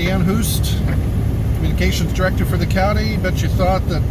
Dan Hoost, Communications Director for the county. Bet you thought that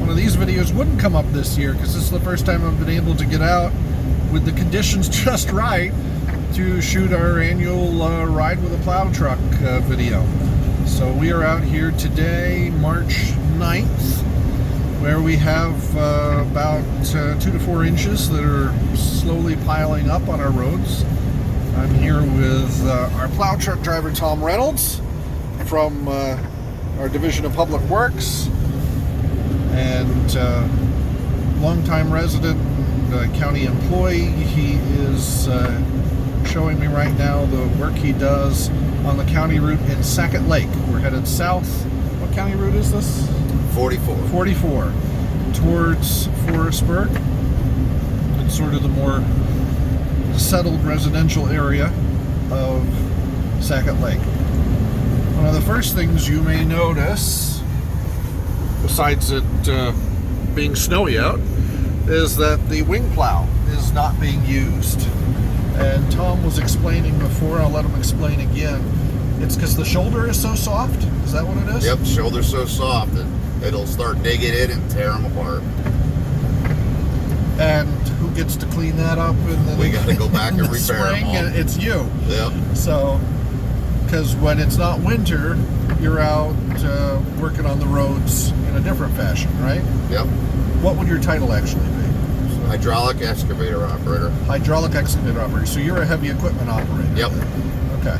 one of these videos wouldn't come up this year, because this is the first time I've been able to get out with the conditions just right to shoot our annual Ride with a Plow Truck video. So we are out here today, March 9th, where we have about 2 to 4 inches that are slowly piling up on our roads. I'm here with our plow truck driver, Tom Reynolds, from our Division of Public Works, and longtime resident and county employee. He is showing me right now the work he does on the county route in Sackett Lake. We're headed south. What county route is this? 44. 44, towards Forestburg. It's sort of the more settled residential area of Sackett Lake. One of the first things you may notice, besides it being snowy out, is that the wing plow is not being used. And Tom was explaining before, I'll let him explain again. It's because the shoulder is so soft? Is that what it is? Yep, shoulder's so soft that it'll start digging in and tear them apart. And who gets to clean that up? We got to go back and repair spring, them all. It's you. Yep. So, because when it's not winter, you're out working on the roads in a different fashion, right? Yep. What would your title actually be? Hydraulic excavator operator. Hydraulic excavator operator. So you're a heavy equipment operator. Yep. Okay.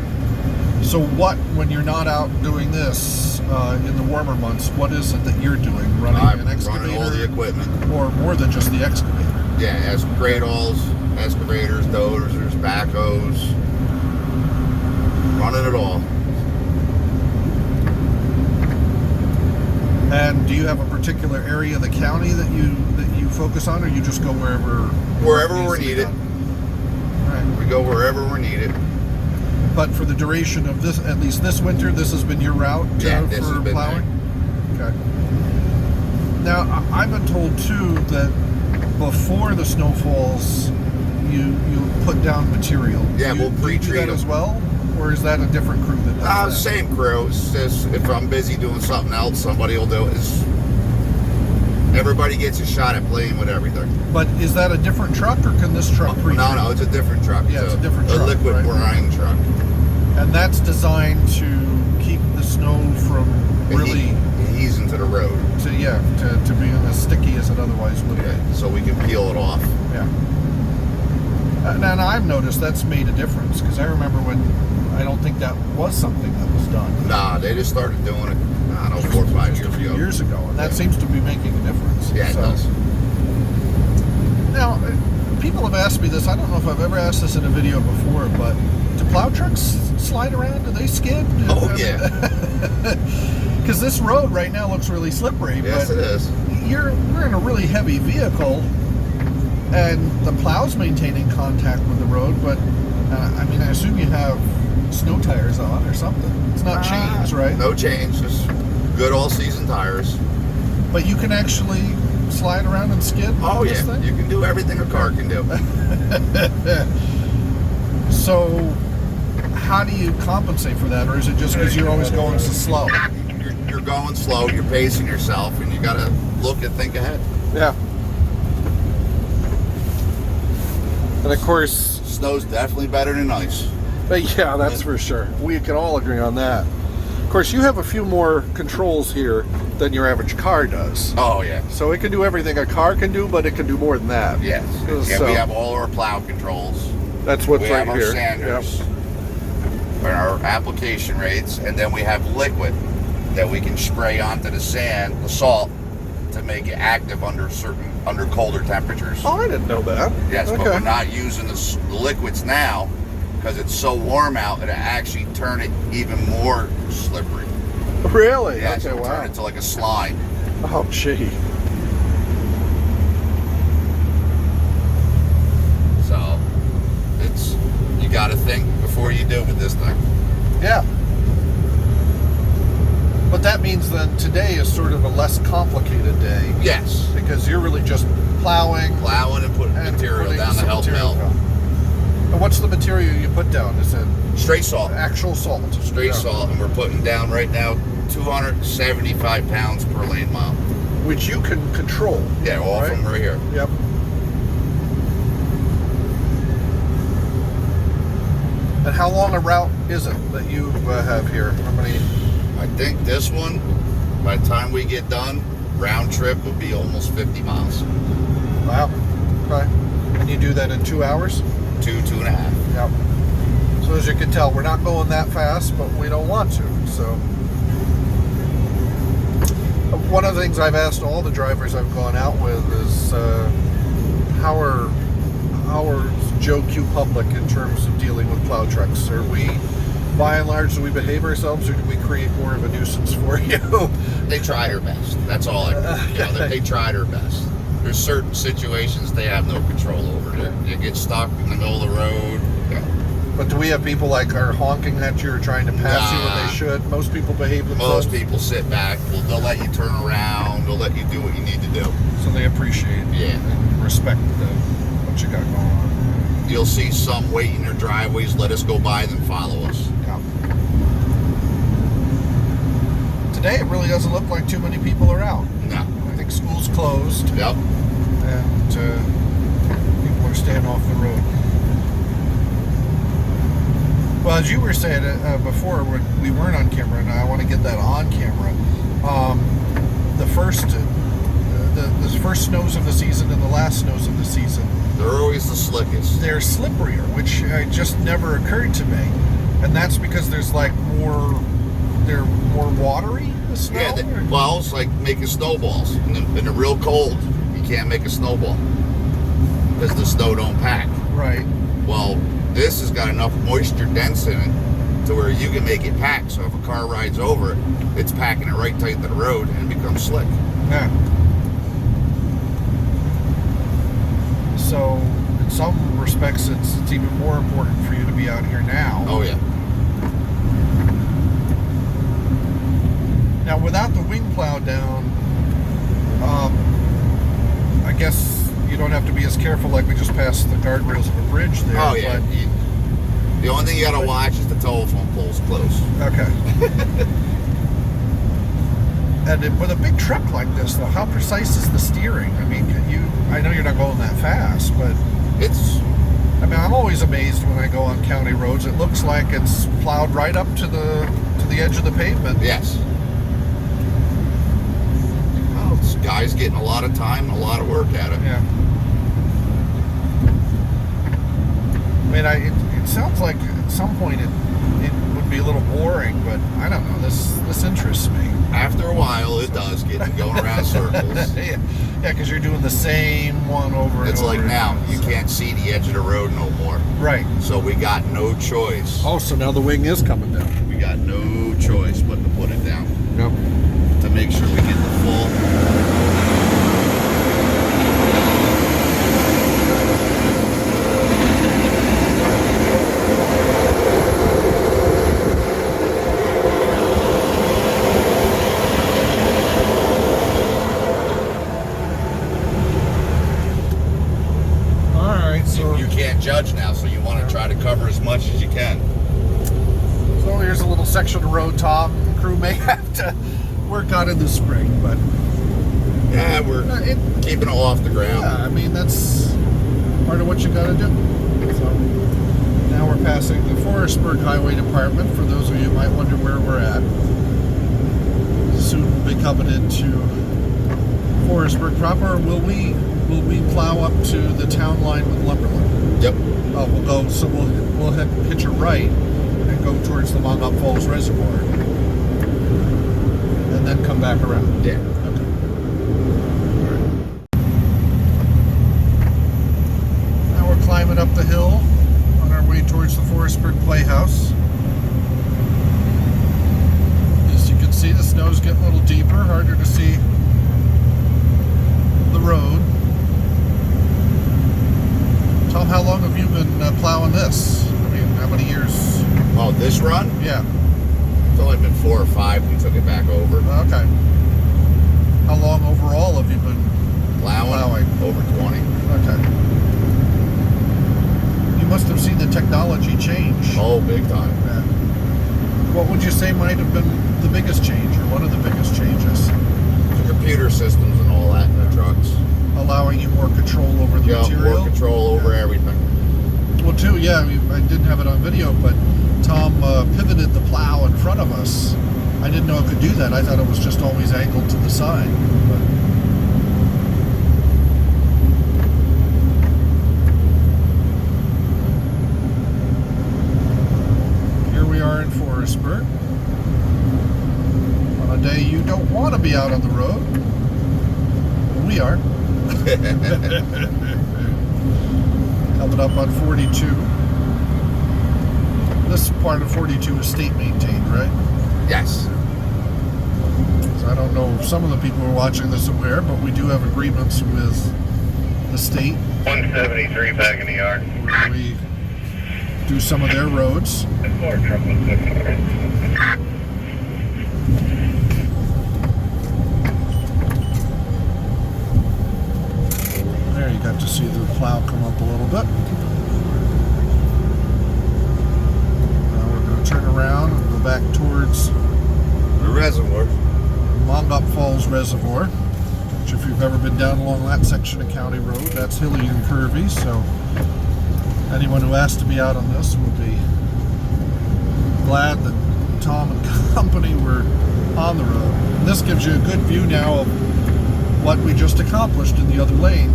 So when you're not out doing this in the warmer months, what is it that you're doing? Running an excavator? Running all the equipment. Or more than just the excavator? Yeah, gradles, excavators, dozers, backhoes. Running it all. And do you have a particular area of the county that you focus on, or you just go wherever we're needed? Right. We go wherever we're needed. But for the duration of this, at least this winter, this has been your route for plowing? Okay. Now, I've been told too that before the snow falls, you put down material. Yeah, we'll pre-treat that them as well? Or is that a different crew that does that? Same crew. It's just if I'm busy doing something else, somebody will do it. Everybody gets a shot at playing with everything. But is that a different truck, or can this truck pre-treat? No, it's a different truck. Yeah, it's a different truck. A liquid brine truck. And that's designed to keep the snow from really easing to the road. To being as sticky as it otherwise would be. So we can peel it off. Yeah. And I've noticed that's made a difference, because I remember when I don't think that was something that was done. Nah, they just started doing it, I don't know, 4 or 5 years ago. Years ago, and that seems to be making a difference. Yeah, it does. Now, people have asked me this. I don't know if I've ever asked this in a video before, but do plow trucks slide around? Do they skid? Oh, yeah. Because this road right now looks really slippery. Yes, but it is. We're in a really heavy vehicle, and the plow's maintaining contact with the road, but I assume you have snow tires on or something. It's not chains, right? No chains, just good all-season tires. But you can actually slide around and skid? Oh, yeah. Thing? You can do everything a car can do. So, how do you compensate for that? Or is it just because you're always going so slow? You're going slow, you're pacing yourself, and you got to look and think ahead. Yeah. And of course, snow's definitely better than ice. But yeah, that's for sure. We can all agree on that. Of course, you have a few more controls here than your average car does. Oh, yeah. So it can do everything a car can do, but it can do more than that. Yes. Yeah, we have all our plow controls. That's what's right here. We have our sanders, and our application rates, and then we have liquid that we can spray onto the sand, the salt, to make it active under colder temperatures. Oh, I didn't know that. Yes, okay. But we're not using the liquids now because it's so warm out it'll actually turn it even more slippery. Really? Yeah, okay, so it'll turn it to like a slime. Oh, gee. So you got to think before you do with this thing. Yeah. But that means then today is sort of a less complicated day. Yes. Because you're really just plowing and putting material down to help melt. And what's the material you put down? Is it Straight salt. actual salt? Straight Yeah. salt, and we're putting down right now 275 pounds per lane mile. Which you can control. Yeah, all right? from right here. Yep. And how long a route is it that you have here? How many? I think this one, by the time we get done, round trip would be almost 50 miles. Wow. Okay. And you do that in 2 hours? 2.5. Yep. So as you can tell, we're not going that fast, but we don't want to. So one of the things I've asked all the drivers I've gone out with is how are Joe Q public in terms of dealing with plow trucks? Are we, by and large, do we behave ourselves, or do we create more of a nuisance for you? They try their best. That's all I can They try their best. There's certain situations they have no control over. You get stuck in the middle of the road. Yeah. But do we have people like are honking at you or trying to pass you when Nah. they should? Most people behave themselves. Most people sit back. They'll let you turn around. They'll let you do what you need to do. So they appreciate and respect what you got going on. You'll see some wait in their driveways, let us go by, then follow us. Yeah. Today it really doesn't look like too many people are out. No. I think school's closed. Yep. And people are staying off the road. Well, as you were saying before, when we weren't on camera, and I want to get that on camera. The first snows of the season and the last snows of the season, They're always the slickest. they're slipperier, which just never occurred to me. And that's because there's like they're more watery, the snow? Yeah, well, it's like making snowballs. In the real cold, you can't make a snowball because the snow don't pack. Right. Well, this has got enough moisture dense in it to where you can make it pack. So if a car rides over it, it's packing it right tight to the road and it becomes slick. Yeah. So, in some respects, it's even more important for you to be out here now. Oh yeah. Now, without the wing plow down, I guess you don't have to be as careful like we just passed the guardrails of a bridge there. Oh yeah. The only thing you gotta watch is the telephone poles close. Okay. And with a big truck like this, though, how precise is the steering? I mean, I know you're not going that fast, but I mean, I'm always amazed when I go on county roads. It looks like it's plowed right up to the edge of the pavement. Yes. Well, this guy's getting a lot of time and a lot of work at it. Yeah. I mean, it sounds like at some point it would be a little boring, but I don't know. This interests me. After a while, it does get going around circles. Yeah, because you're doing the same one over and It's over. like now, again, you so. can't see the edge of the road no more. Right. So we got no choice. Oh, so now the wing is coming down. We got no choice but to put it down Yep. to make sure we get the full. All right, so You can't judge now, so you want to try to cover as much as you can. So here's a little section of road Tom and crew may have to work on in the spring, but Yeah, we're keeping it off the ground. yeah, I mean that's part of what you got to do. So now we're passing the Forestburg Highway Department. For those of you who might wonder where we're at, soon we'll be coming into Forestburg proper. Or will we plow up to the town line with Lumberland? Yep. Oh, we'll go. So we'll hitch a right and go towards the Monmouth Falls Reservoir, and then come back around. Yeah. Okay. All right. Now we're climbing up the hill on our way towards the Forestburg Playhouse. As you can see, the snow's getting a little deeper, harder to see the road. Tom, how long have you been plowing this? I mean, how many years? Oh, this run? Yeah. It's only been 4 or 5. We took it back over. Okay. How long overall have you been Plowing? plowing? Over 20. Okay. You must have seen the technology change. Oh, big time. Yeah. What would you say might have been the biggest change, or one of the biggest changes? The computer systems and all that in the trucks. Allowing you more control over the material? More control over everything. Well, too, yeah, I didn't have it on video, but Tom pivoted the plow in front of us. I didn't know it could do that. I thought it was just always angled to the side. But here we are in Forestburg. On a day you don't want to be out on the road. We are. Coming up on 42. This part of 42 is state maintained, right? Yes. So I don't know if some of the people who are watching this are aware, but we do have agreements with the state. 173 back in the yard. Where we do some of their roads. The car truck was looking. There, you got to see the plow come up a little bit. Now we're going to turn around and go back towards The reservoir. Mongup Falls Reservoir, which if you've ever been down along that section of County Road, that's hilly and curvy, so anyone who has to be out on this will be glad that Tom and company were on the road. And this gives you a good view now of what we just accomplished in the other lane.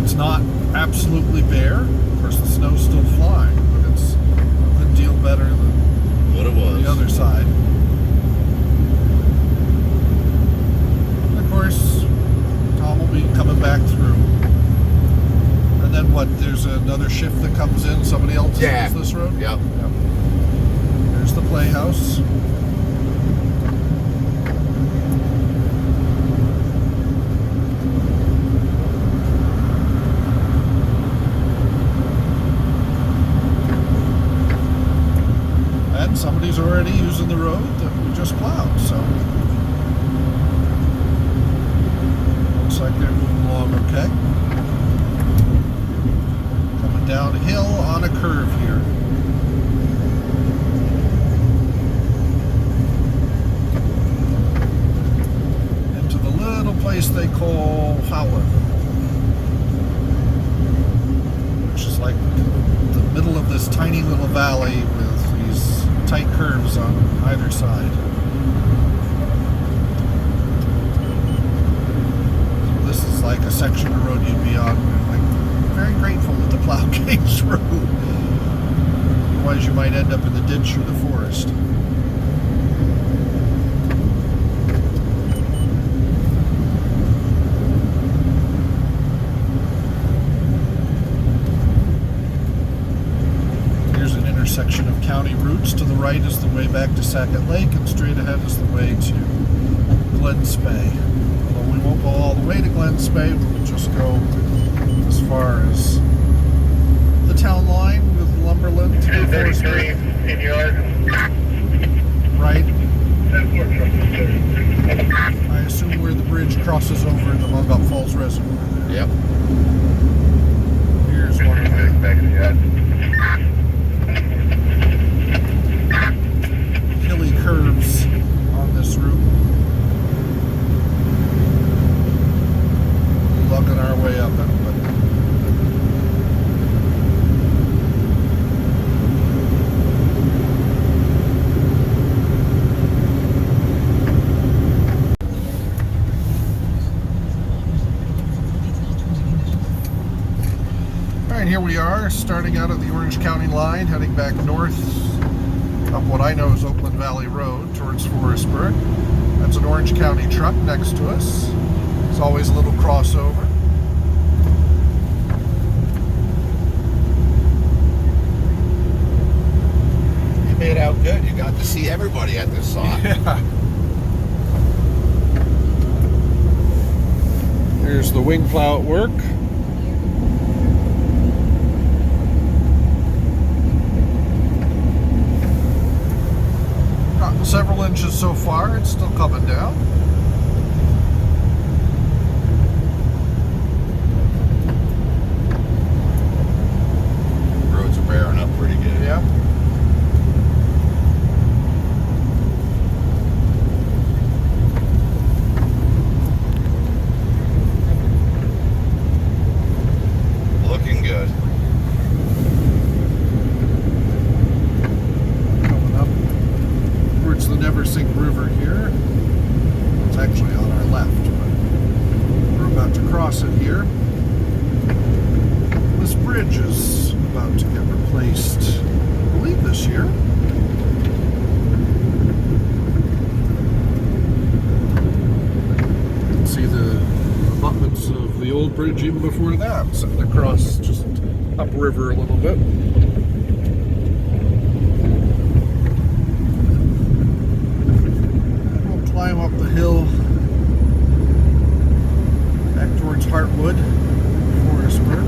It's not absolutely bare. Of course, the snow's still flying, but it's a good deal better than What it was. the other side. And of course, Tom will be coming back through. And then what? There's another shift that comes in. Somebody else uses this road? Yep. Yep. There's the playhouse. And somebody's already using the road that we just plowed, so looks like they're moving along okay. Coming down a hill on a curve here. Into the little place they call Sullivan, which is like the middle of this tiny little valley with these tight curves on either side. So this is like a section of road you'd be on. Like, very grateful that the plow came through. Otherwise you might end up in the ditch or the forest. Section of county routes. To the right is the way back to Sackett Lake, and straight ahead is the way to Glen Spey. Although we won't go all the way to Glen Spey, we'll just go as far as the town line with Lumberland to 233 in yard. Right. That car truck was there. I assume where the bridge crosses over the Mongup Falls Reservoir. Yep. Here's one of the Back in the yard. hilly curves on this route. Lugging our way up it, but all right, here we are, starting out of the Orange County line, heading back north up what I know is Oakland Valley Road towards Forestburg. That's an Orange County truck next to us. It's always a little crossover. You made out good. You got to see everybody at this side. Yeah. There's the wing plow at work. Gotten several inches so far. It's still coming down. bridge even before that, sitting across just upriver a little bit. And we'll climb up the hill back towards Heartwood, Forestburg.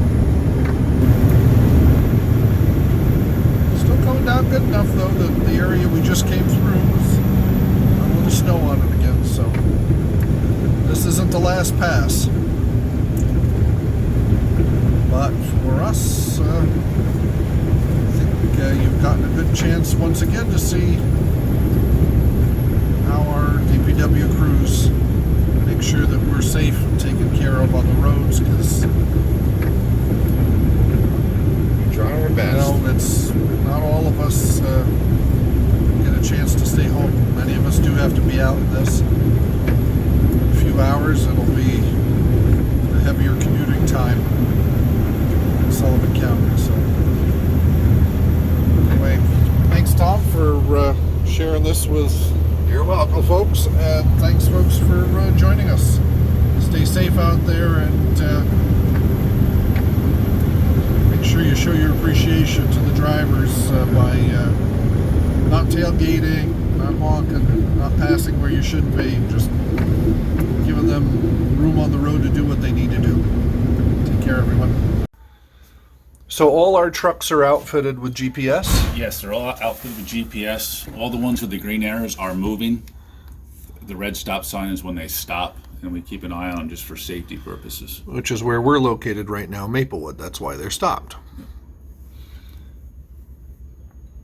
Still coming down good enough though that the area we just came through was a little snow on it again, so this isn't the last pass. But for us, I think you've gotten a good chance once again to see how our DPW crews make sure that we're safe and taken care of on the roads, because Trying our you best. know, it's not all of us get a chance to stay home. Many of us do have to be out in this. In a few hours, it'll be a heavier commuting time in Sullivan County. So, anyway, thanks, Tom, for sharing this with You're welcome. the folks, and thanks, folks, for joining us. Stay safe out there, and make sure you show your appreciation to the drivers by not tailgating, not honking, not passing where you shouldn't be, just giving them room on the road to do what they need to do. Take care, everyone. So all our trucks are outfitted with GPS? Yes, they're all outfitted with GPS. All the ones with the green arrows are moving. The red stop sign is when they stop, and we keep an eye on them just for safety purposes. Which is where we're located right now, Maplewood. That's why they're stopped.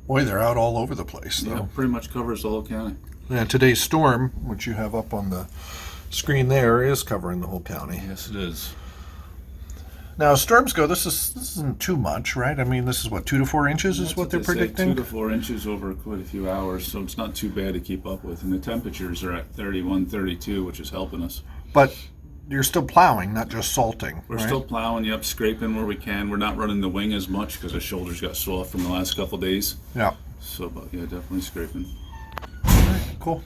Boy, they're out all over the place, though. Yeah, pretty much covers the whole county. And today's storm, which you have up on the screen there, is covering the whole county. Yes, it is. Now, as storms go, this isn't too much, right? I mean, this is what, 2 to 4 inches is That's what they're they say, predicting? 2 to 4 inches over quite a few hours, so it's not too bad to keep up with. And the temperatures are at 31, 32, which is helping us. But you're still plowing, not just salting. We're right? still plowing, yep, scraping where we can. We're not running the wing as much because our shoulders got soft from the last couple days. Yeah. So, but yeah, definitely scraping. All right, cool.